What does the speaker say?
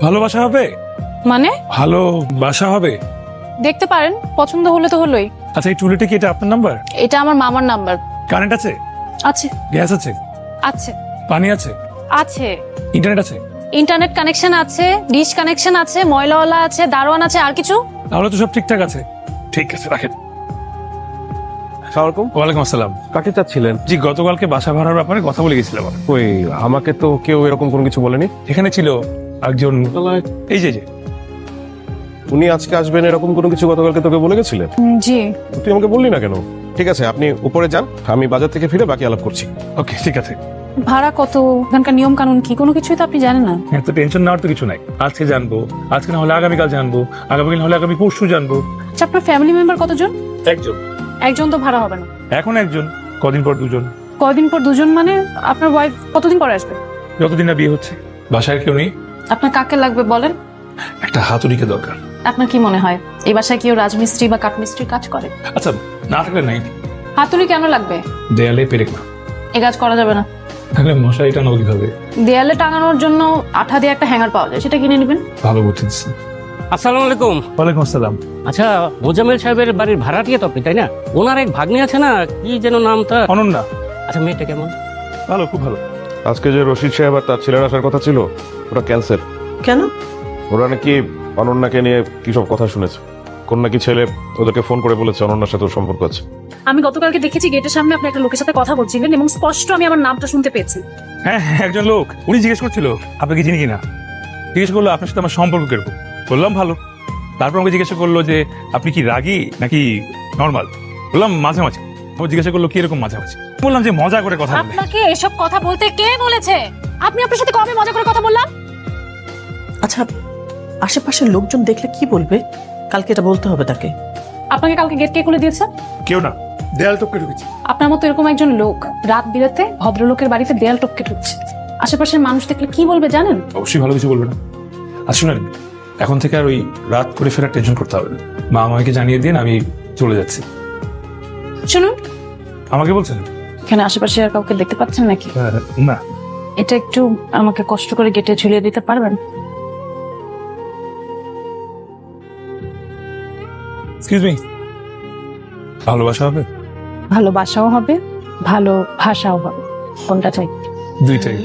ভালোবাসা হবে মানে ভালোবাসা হবে। দেখতে পারেন, পছন্দ হলে তো হলোই। আচ্ছা, এই টুলিটা কি এটা আপনার নাম্বার? এটা আমার মামার নাম্বার। কারেন্ট আছে? আছে। গ্যাস আছে? আছে। পানি আছে? আছে। ইন্টারনেট আছে? ইন্টারনেট কানেকশন আছে, ডিশ কানেকশন আছে, ময়লাওয়ালা আছে, দারোয়ান আছে, আর কিছু? তাহলে তো সব ঠিকঠাক আছে। ঠিক আছে, রাখেন। সালামালাইকুম। ওয়ালাইকুম আসসালাম। কাকে চাচ্ছিলেন? জি, গতকালকে বাসা ভাড়ার ব্যাপারে কথা বলে গেছিলাম। ওই আমাকে তো কেউ এরকম কোনো কিছু বলেনি। এখানে ছিল একজন, এই যে উনি আজকে আসবেন এরকম কোনো কিছু গতকালকে তোকে বলে গেছিলেন? জি। তুই আমাকে বললি না কেন? ঠিক আছে, আপনি উপরে যান, আমি বাজার থেকে ফিরে বাকি আলাপ করছি। ওকে, ঠিক আছে। ভাড়া কত, এখানকার নিয়ম কানুন কি, কোনো কিছুই তো আপনি জানেন না। এত টেনশন নেওয়ার তো কিছু নাই। আজকে জানবো, আজকে না হলে আগামীকাল জানবো, আগামীকাল হলে আগামী পরশু জানবো। আচ্ছা, আপনার ফ্যামিলি মেম্বার কতজন? একজন। একজন তো ভাড়া হবে না। এখন একজন, কদিন পর দুজন। কয়দিন পর দুজন মানে আপনার ওয়াইফ কতদিন পরে আসবে? যতদিন না বিয়ে হচ্ছে। বাসায় কেউ নেই। আপনার কাকে লাগবে বলেন? একটা হাতুড়িকে দরকার। আপনার কি মনে হয় এই বাসায় কেউ রাজমিস্ত্রি বা কাঠমিস্ত্রির কাজ করে? আচ্ছা, না থাকলে নাই। হাতুড়ি কেন লাগবে? দেয়ালে পেরেক না। এই কাজ করা যাবে না। তাহলে মশারি টানো কিভাবে? দেয়ালে টাঙানোর জন্য আঠা দিয়ে একটা হ্যাঙ্গার পাওয়া যায়, সেটা কিনে নেবেন। ভালো বুদ্ধি দিচ্ছেন। আসসালামু আলাইকুম। ওয়ালাইকুম আসসালাম। আচ্ছা, মোজামেল সাহেবের বাড়ির ভাড়াটিয়া তো আপনি, তাই না? ওনার এক ভাগ্নি আছে না, কি যেন নামটা? অনন্যা। আচ্ছা, মেয়েটা কেমন? ভালো, খুব ভালো। আজকে যে রশিদ সাহেব আর তার ছেলের আসার কথা ছিল, ওটা ক্যান্সেল। কেন? ওরা নাকি অনন্যাকে নিয়ে কি সব কথা শুনেছে। কোন নাকি ছেলে ওদেরকে ফোন করে বলেছে অনন্যার সাথে ওর সম্পর্ক আছে। আমি গতকালকে দেখেছি গেটের সামনে আপনি একটা লোকের সাথে কথা বলছিলেন এবং স্পষ্ট আমি আমার নামটা শুনতে পেয়েছি। হ্যাঁ, একজন লোক, উনি জিজ্ঞেস করছিল আপনাকে চিনি কিনা। জিজ্ঞেস করলো আপনার সাথে আমার সম্পর্ক কিরকম। বললাম ভালো। তারপর আমাকে জিজ্ঞাসা করলো যে আপনি কি রাগী নাকি নর্মাল। বললাম মাঝামাঝি। ও জিজ্ঞাসা করলো কি এরকম মাঝামাঝি। বললাম যে মজা করে কথা বলে। আপনাকে এসব কথা বলতে কে বলেছে? আপনি আপনার সাথে কবে মজা করে কথা বললাম? আচ্ছা, আশেপাশের লোকজন দেখলে কি বলবে? কালকে এটা বলতে হবে তাকে। আপনাকে কালকে গেট কে খুলে দিয়েছে? কেউ না, দেয়াল টপকে ঢুকেছি। আপনার মতো এরকম একজন লোক রাত বিরাতে ভদ্রলোকের বাড়িতে দেয়াল টপকে ঢুকছে। আশেপাশের মানুষ দেখলে কি বলবে জানেন? অবশ্যই ভালো কিছু বলবে না। আর শুনেন, এখন থেকে আর ওই রাত করে ফেরার টেনশন করতে হবে না। মা আমাকে জানিয়ে দিন, আমি চলে যাচ্ছি। শুনুন, আমাকে বলছেন? এখানে আশেপাশে আর কাউকে দেখতে পাচ্ছেন নাকি? না। এটা একটু আমাকে কষ্ট করে গেটে ঝুলিয়ে দিতে পারবেন? এক্সকিউজ মি, ভালোবাসা হবে? ভালোবাসাও হবে, ভালো ভাষাও হবে। কোনটা চাই? দুইটাই।